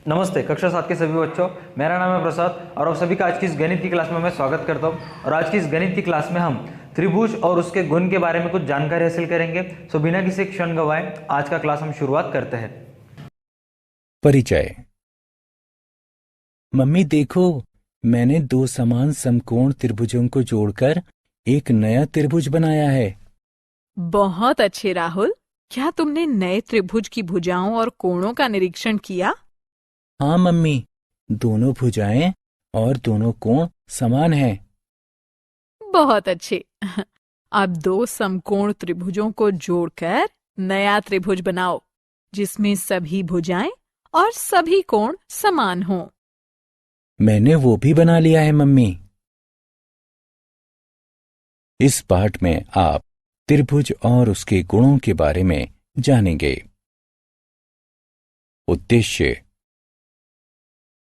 नमस्ते कक्षा 7 के सभी बच्चों। मेरा नाम है प्रसाद और आप सभी का आज की इस गणित की क्लास में मैं स्वागत करता हूं। और आज की इस गणित की क्लास में हम त्रिभुज और उसके गुण के बारे में कुछ जानकारी हासिल करेंगे। सो बिना किसी क्षण गवाए आज का क्लास हम शुरुआत करते हैं। परिचय। मम्मी देखो, मैंने दो समान समकोण त्रिभुजों को जोड़कर एक नया त्रिभुज बनाया है। बहुत अच्छे राहुल। क्या तुमने नए त्रिभुज की भुजाओं और कोणों का निरीक्षण किया? हाँ मम्मी, दोनों भुजाएं और दोनों कोण समान हैं। बहुत अच्छे। अब दो समकोण त्रिभुजों को जोड़कर नया त्रिभुज बनाओ जिसमें सभी भुजाएं और सभी कोण समान हों। मैंने वो भी बना लिया है मम्मी। इस पाठ में आप त्रिभुज और उसके गुणों के बारे में जानेंगे। उद्देश्य।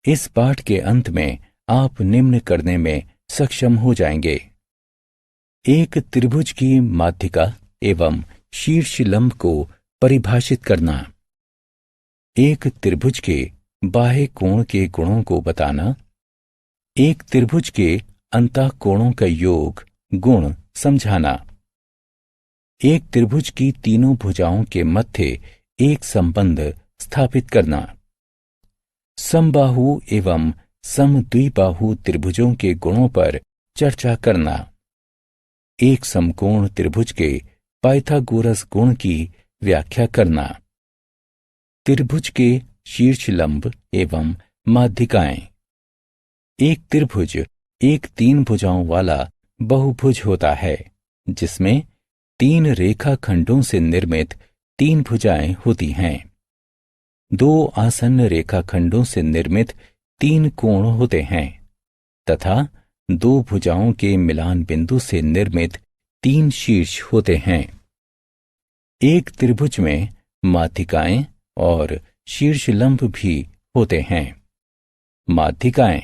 इस पाठ के अंत में आप निम्न करने में सक्षम हो जाएंगे। एक त्रिभुज की माध्यिका एवं शीर्ष लंब को परिभाषित करना। एक त्रिभुज के बाह्य कोण के गुणों को बताना। एक त्रिभुज के अंतःकोणों का योग गुण समझाना। एक त्रिभुज की तीनों भुजाओं के मध्य एक संबंध स्थापित करना। समबाहु एवं समद्विबाहु त्रिभुजों के गुणों पर चर्चा करना। एक समकोण त्रिभुज के पाइथागोरस गुण की व्याख्या करना। त्रिभुज के शीर्ष लंब एवं माध्यिकाएं। एक त्रिभुज एक तीन भुजाओं वाला बहुभुज होता है जिसमें तीन रेखाखंडों से निर्मित तीन भुजाएं होती हैं। दो आसन्न रेखाखंडों से निर्मित तीन कोण होते हैं तथा दो भुजाओं के मिलान बिंदु से निर्मित तीन शीर्ष होते हैं। एक त्रिभुज में माध्यिकाएं और शीर्ष लंब भी होते हैं। माध्यिकाएं।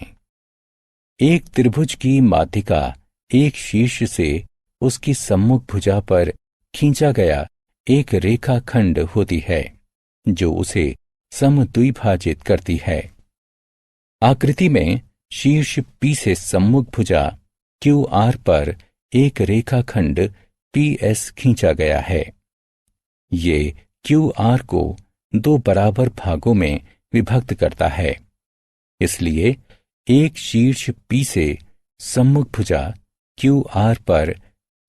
एक त्रिभुज की माध्यिका एक शीर्ष से उसकी सम्मुख भुजा पर खींचा गया एक रेखाखंड होती है जो उसे समद्विभाजित करती है। आकृति में शीर्ष P से सम्मुख भुजा QR पर एक रेखाखंड PS खींचा गया है। ये QR को दो बराबर भागों में विभक्त करता है। इसलिए एक शीर्ष P से सम्मुख भुजा QR पर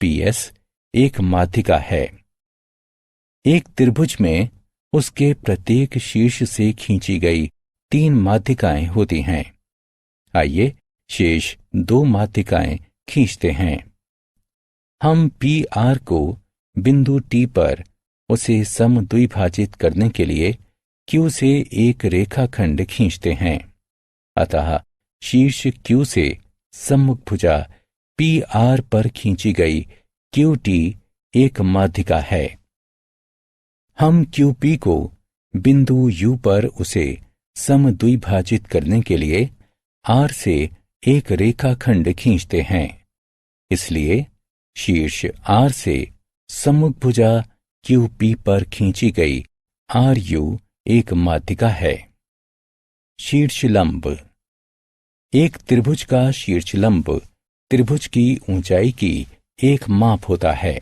PS एक माध्यिका है। एक त्रिभुज में उसके प्रत्येक शीर्ष से खींची गई तीन माध्यिकाएं होती हैं। आइए शेष दो माध्यिकाएं खींचते हैं। हम PR को बिंदु T पर उसे समद्विभाजित करने के लिए Q से एक रेखाखंड खींचते हैं। अतः शीर्ष Q से सम्मुख भुजा PR पर खींची गई QT एक माध्यिका है। हम QP को बिंदु U पर उसे समद्विभाजित करने के लिए R से एक रेखाखंड खींचते हैं। इसलिए शीर्ष R से सम्मुख भुजा QP पर खींची गई RU एक माध्यिका है। शीर्ष लंब। एक त्रिभुज का शीर्ष लंब त्रिभुज की ऊंचाई की एक माप होता है।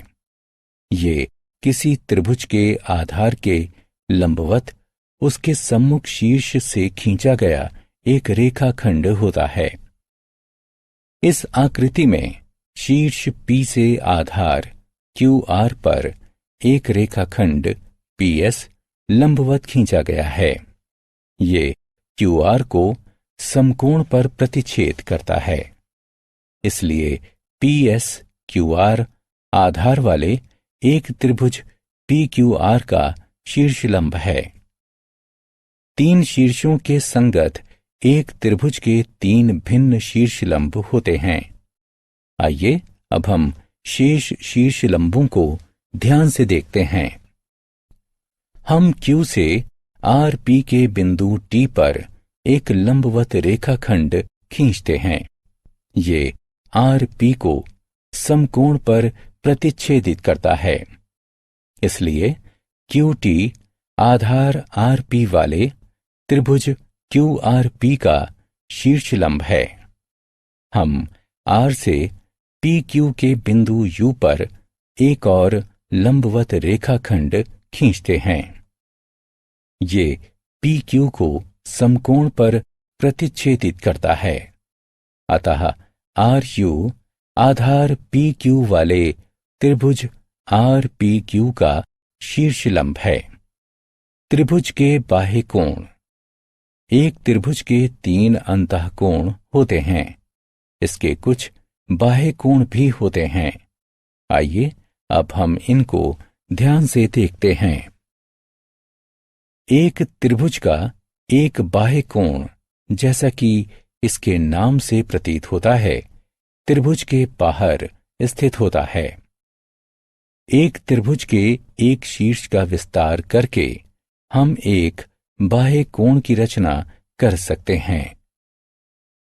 ये किसी त्रिभुज के आधार के लंबवत उसके सम्मुख शीर्ष से खींचा गया एक रेखाखंड होता है। इस आकृति में शीर्ष P से आधार QR पर एक रेखाखंड PS लंबवत खींचा गया है। ये QR को समकोण पर प्रतिच्छेद करता है। इसलिए PS QR आधार वाले एक त्रिभुज PQR का शीर्ष लंब है। तीन शीर्षों के संगत एक त्रिभुज के तीन भिन्न शीर्ष लंब होते हैं। आइए अब हम शेष शीर्ष लंबों को ध्यान से देखते हैं। हम Q से RP के बिंदु T पर एक लंबवत रेखाखंड खींचते हैं। ये RP को समकोण पर प्रतिच्छेदित करता है। इसलिए QT आधार RP वाले त्रिभुज QRP का शीर्ष लंब है। हम R से PQ के बिंदु U पर एक और लंबवत रेखाखंड खींचते हैं। ये PQ को समकोण पर प्रतिच्छेदित करता है। अतः RU आधार PQ वाले त्रिभुज RPQ का शीर्ष लंब है। त्रिभुज के बाह्य कोण। एक त्रिभुज के 3 अंतःकोण होते हैं। इसके कुछ बाह्य कोण भी होते हैं। आइए अब हम इनको ध्यान से देखते हैं। एक त्रिभुज का एक बाह्य कोण, जैसा कि इसके नाम से प्रतीत होता है, त्रिभुज के बाहर स्थित होता है। एक त्रिभुज के एक शीर्ष का विस्तार करके हम एक बाह्य कोण की रचना कर सकते हैं।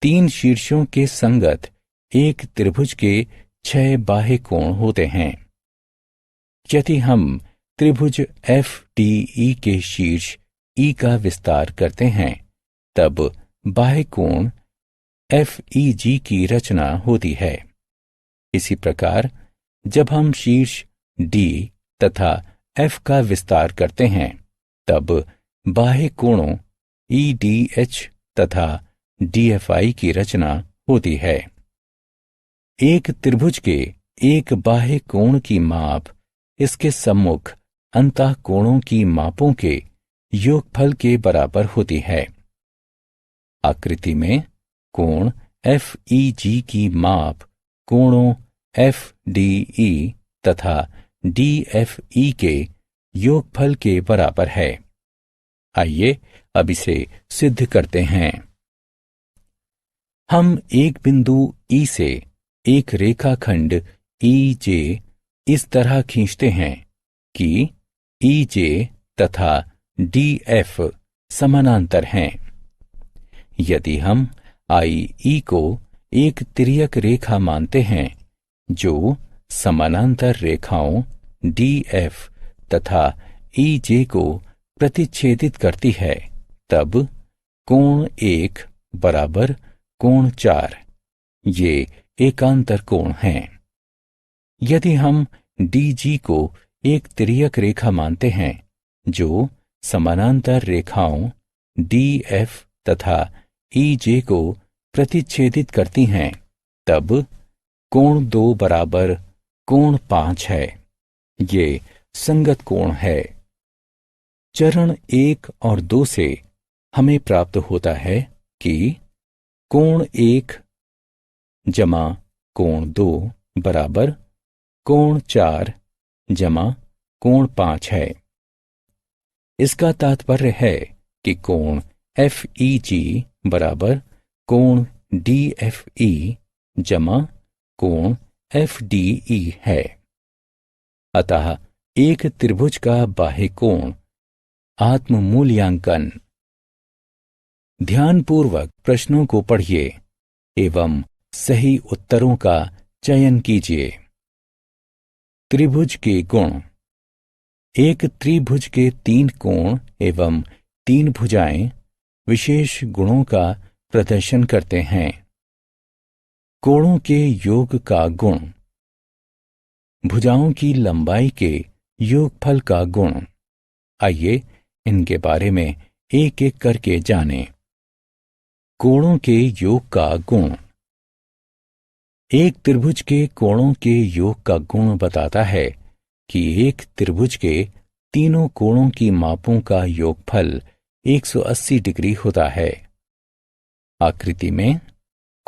3 शीर्षों के संगत एक त्रिभुज के 6 बाह्य कोण होते हैं। यदि हम त्रिभुज FDE के शीर्ष E का विस्तार करते हैं, तब बाह्य कोण FEG की रचना होती है। इसी प्रकार जब हम शीर्ष D तथा F का विस्तार करते हैं, तब बाह्य कोणों EDH तथा DFI की रचना होती है। एक त्रिभुज के एक बाह्य कोण की माप इसके सम्मुख अंतःकोणों की मापों के योगफल के बराबर होती है। आकृति में कोण FEG की माप कोणों FDE तथा DFE के योगफल के बराबर है। आइए अब इसे सिद्ध करते हैं। हम एक बिंदु E से एक रेखाखंड EJ इस तरह खींचते हैं कि EJ तथा DF समानांतर हैं। यदि हम IE को एक तिर्यक रेखा मानते हैं जो समानांतर रेखाओं DF तथा EJ को प्रतिच्छेदित करती है, तब कोण 1 बराबर कोण 4 ये एकांतर कोण हैं। यदि हम DG को एक तिर्यक रेखा मानते हैं जो समानांतर रेखाओं DF तथा EJ को प्रतिच्छेदित करती हैं, तब कोण 2 बराबर कोण 5 है। ये संगत कोण है। चरण 1 और 2 से हमें प्राप्त होता है कि कोण 1 जमा कोण 2 बराबर कोण 4 जमा कोण 5 है। इसका तात्पर्य है कि कोण FEG बराबर कोण DFE जमा कोण FDE है। अतः एक त्रिभुज का बाह्य कोण आत्म मूल्यांकन। ध्यानपूर्वक प्रश्नों को पढ़िए एवं सही उत्तरों का चयन कीजिए। त्रिभुज के गुण। एक त्रिभुज के 3 कोण एवं 3 भुजाएं विशेष गुणों का प्रदर्शन करते हैं। कोणों के योग का गुण। भुजाओं की लंबाई के योगफल का गुण। आइए इनके बारे में एक एक करके जानें। कोणों के योग का गुण। एक त्रिभुज के कोणों के योग का गुण बताता है कि एक त्रिभुज के तीनों कोणों की मापों का योगफल 180 डिग्री होता है। आकृति में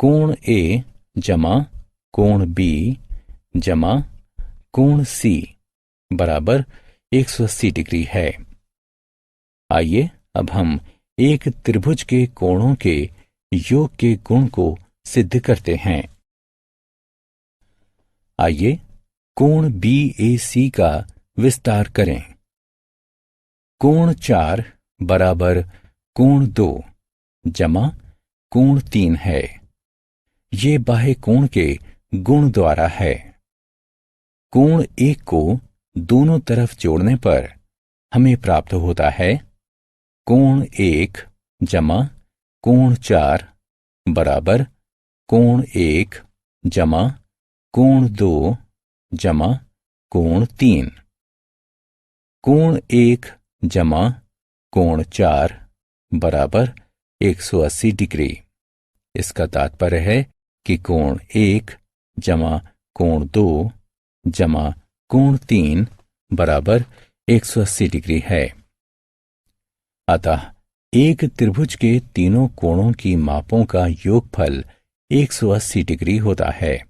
कोण A जमा कोण B जमा कोण C बराबर 180 डिग्री है। आइए अब हम एक त्रिभुज के कोणों के योग के गुण को सिद्ध करते हैं। आइए कोण BAC का विस्तार करें। कोण 4 बराबर कोण 2 जमा कोण 3 है। ये बाह्य कोण के गुण द्वारा है। कोण 1 को दोनों तरफ जोड़ने पर हमें प्राप्त होता है कोण 1 जमा कोण 4 बराबर कोण 1 जमा कोण 2 जमा कोण 3। कोण 1 जमा कोण 4 बराबर 180 डिग्री। इसका तात्पर्य है कि कोण 1 जमा कोण 2 जमा कोण 3 बराबर 180 डिग्री है। अतः एक त्रिभुज के तीनों कोणों की मापों का योगफल 180 डिग्री होता है।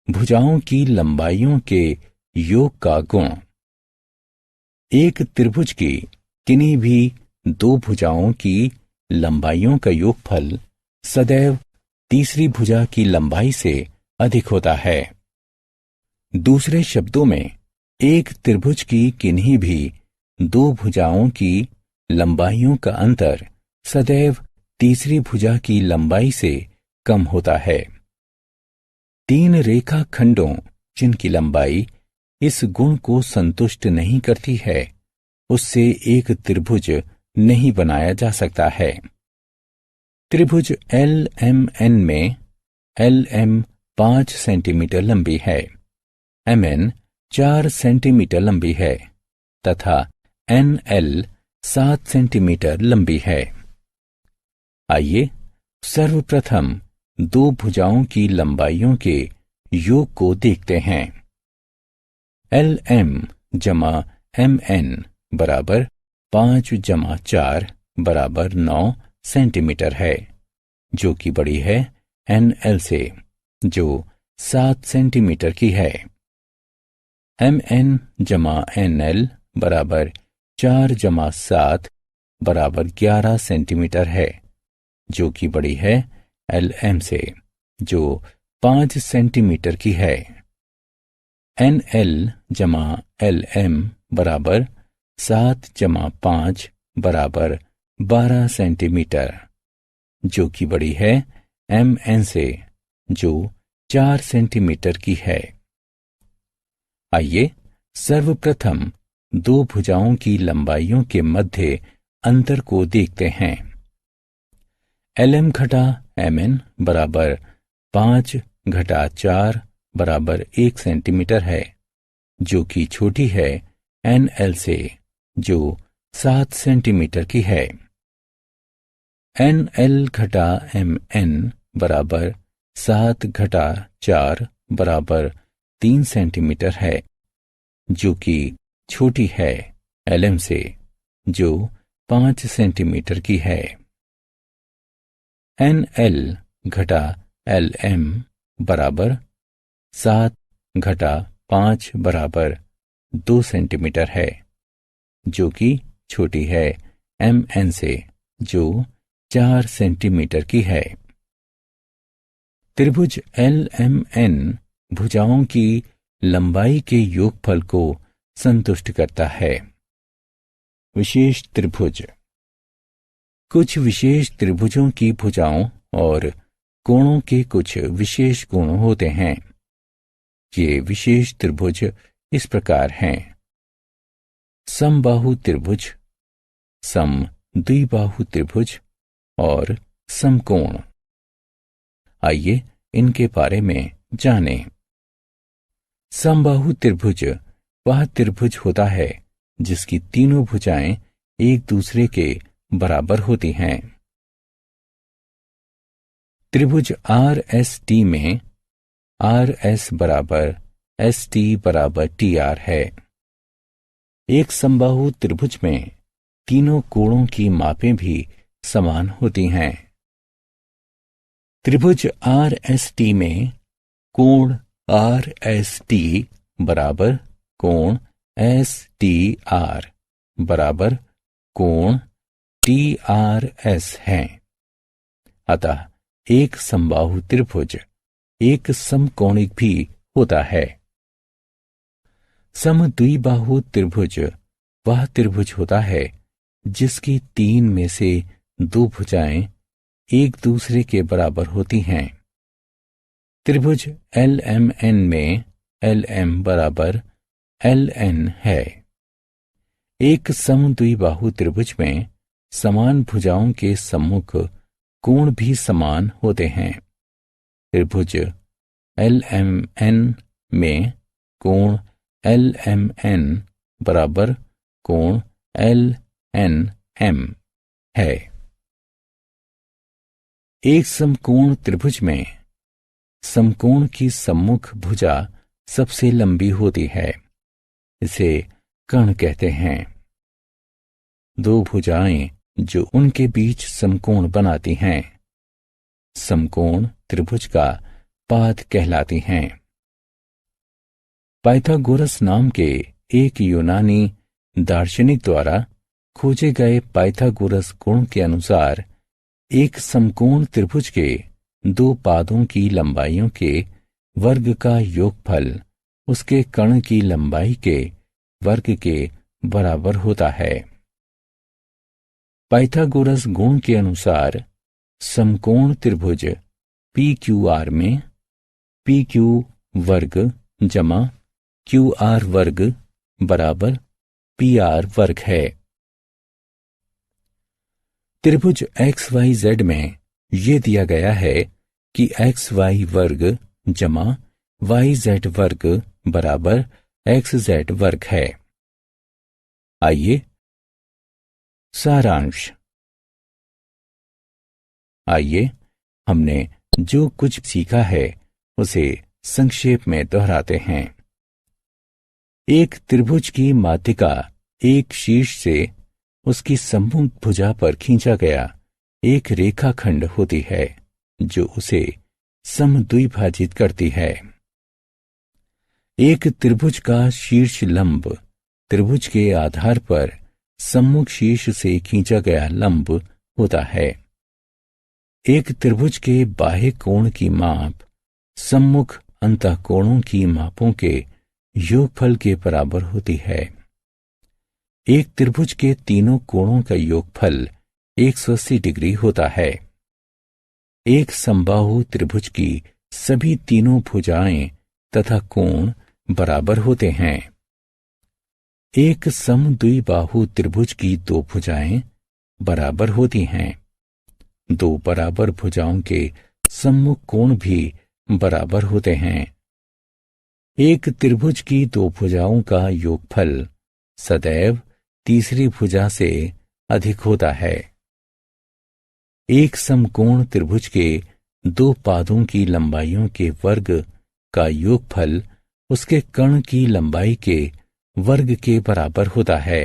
भुजाओं की लंबाइयों के योग का गुण। एक त्रिभुज की किन्हीं भी दो भुजाओं की लंबाइयों का योगफल सदैव तीसरी भुजा की लंबाई से अधिक होता है। दूसरे शब्दों में, एक त्रिभुज की किन्हीं भी दो भुजाओं की लंबाइयों का अंतर सदैव तीसरी भुजा की लंबाई से कम होता है। तीन रेखा खंडों जिनकी लंबाई इस गुण को संतुष्ट नहीं करती है, उससे एक त्रिभुज नहीं बनाया जा सकता है। त्रिभुज LMN में LM 5 सेंटीमीटर लंबी है, MN 4 सेंटीमीटर लंबी है तथा NL 7 सेंटीमीटर लंबी है। आइए सर्वप्रथम दो भुजाओं की लंबाइयों के योग को देखते हैं। LM जमा MN बराबर 5 जमा 4 बराबर 9 सेंटीमीटर है, जो कि बड़ी है NL से, जो 7 सेंटीमीटर की है। MN जमा NL बराबर 4 जमा 7 बराबर 11 सेंटीमीटर है, जो कि बड़ी है LM से, जो 5 सेंटीमीटर की है। NL जमा LM बराबर 7 जमा 5 बराबर 12 सेंटीमीटर, जो कि बड़ी है MN से, जो 4 सेंटीमीटर की है। आइए सर्वप्रथम दो भुजाओं की लंबाइयों के मध्य अंतर को देखते हैं। LM घटा MN बराबर 5 घटा 4 बराबर 1 सेंटीमीटर है, जो कि छोटी है NL से, जो 7 सेंटीमीटर की है। NL घटा MN बराबर 7 घटा 4 बराबर 3 सेंटीमीटर है, जो कि छोटी है LM से, जो 5 सेंटीमीटर की है। NL घटा LM बराबर 7 घटा 5 बराबर 2 सेंटीमीटर है, जो कि छोटी है MN से, जो 4 सेंटीमीटर की है। त्रिभुज LMN भुजाओं की लंबाई के योगफल को संतुष्ट करता है। विशेष त्रिभुज। कुछ विशेष त्रिभुजों की भुजाओं और कोणों के कुछ विशेष गुण होते हैं। ये विशेष त्रिभुज इस प्रकार हैं: समबाहु त्रिभुज, समद्विबाहु त्रिभुज और समकोण। आइए इनके बारे में जानें। समबाहु त्रिभुज वह त्रिभुज होता है जिसकी तीनों भुजाएं एक दूसरे के बराबर होती हैं। त्रिभुज RST में RS बराबर ST बराबर TR है। एक समबाहु त्रिभुज में तीनों कोणों की मापें भी समान होती हैं। त्रिभुज RST में कोण RST बराबर कोण STR बराबर कोण TRS है। अतः एक समबाहु त्रिभुज एक समकोणिक भी होता है। समद्विबाहु त्रिभुज वह त्रिभुज होता है जिसकी तीन में से दो भुजाएं एक दूसरे के बराबर होती हैं। त्रिभुज LMN में LM बराबर LN है। एक समद्विबाहु त्रिभुज में समान भुजाओं के सम्मुख कोण भी समान होते हैं। त्रिभुज LMN में कोण LMN बराबर कोण LNM है। एक समकोण त्रिभुज में समकोण की सम्मुख भुजा सबसे लंबी होती है, इसे कर्ण कहते हैं। दो भुजाएं जो उनके बीच समकोण बनाती हैं, समकोण त्रिभुज का पाद कहलाती हैं। पाइथागोरस नाम के एक यूनानी दार्शनिक द्वारा खोजे गए पाइथागोरस गुण के अनुसार एक समकोण त्रिभुज के दो पादों की लंबाइयों के वर्ग का योगफल उसके कर्ण की लंबाई के वर्ग के बराबर होता है। पाइथागोरस गुण के अनुसार समकोण त्रिभुज PQR में PQ वर्ग जमा QR वर्ग बराबर PR वर्ग है। त्रिभुज XYZ में यह दिया गया है कि XY वर्ग जमा YZ वर्ग बराबर XZ वर्ग है। आइए सारांश। आइए हमने जो कुछ सीखा है उसे संक्षेप में दोहराते हैं। एक त्रिभुज की माध्यिका एक शीर्ष से उसकी सम्मुख भुजा पर खींचा गया एक रेखाखंड होती है जो उसे समद्विभाजित करती है। एक त्रिभुज का शीर्ष लंब त्रिभुज के आधार पर सम्मुख शीर्ष से खींचा गया लंब होता है। एक त्रिभुज के बाह्य कोण की माप सम्मुख अंतःकोणों की मापों के योगफल के बराबर होती है। एक त्रिभुज के तीनों कोणों का योगफल 180 डिग्री होता है। एक समबाहु त्रिभुज की सभी तीनों भुजाएं तथा कोण बराबर होते हैं। एक समद्विबाहु त्रिभुज की दो भुजाएं बराबर होती हैं। दो बराबर भुजाओं के सम्मुख कोण भी बराबर होते हैं। एक त्रिभुज की दो भुजाओं का योगफल सदैव तीसरी भुजा से अधिक होता है। एक समकोण त्रिभुज के दो पादों की लंबाइयों के वर्ग का योगफल उसके कर्ण की लंबाई के वर्ग के बराबर होता है।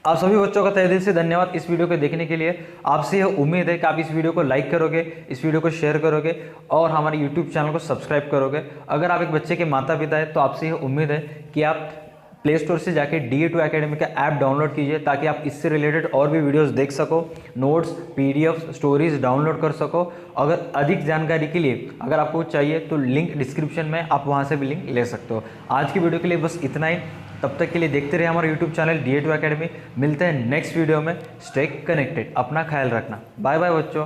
आप सभी बच्चों का तहे दिल से धन्यवाद इस वीडियो को देखने के लिए। आपसे यह उम्मीद है कि आप इस वीडियो को लाइक करोगे, इस वीडियो को शेयर करोगे और हमारे यूट्यूब चैनल को सब्सक्राइब करोगे। अगर आप एक बच्चे के माता पिता हैं तो आपसे यह उम्मीद है कि आप प्ले स्टोर से जाके DA2 एकेडमी का ऐप डाउनलोड कीजिए ताकि आप इससे रिलेटेड और भी वीडियोस देख सको, नोट्स, PDF, स्टोरीज डाउनलोड कर सको। अगर अधिक जानकारी के लिए अगर आपको चाहिए तो लिंक डिस्क्रिप्शन में, आप वहां से भी लिंक ले सकते हो। आज की वीडियो के लिए बस इतना ही। तब तक के लिए देखते रहिए हमारा यूट्यूब चैनल DA2 एकेडमी। मिलते हैं नेक्स्ट वीडियो में। स्टे कनेक्टेड, अपना ख्याल रखना। बाय बाय बच्चों।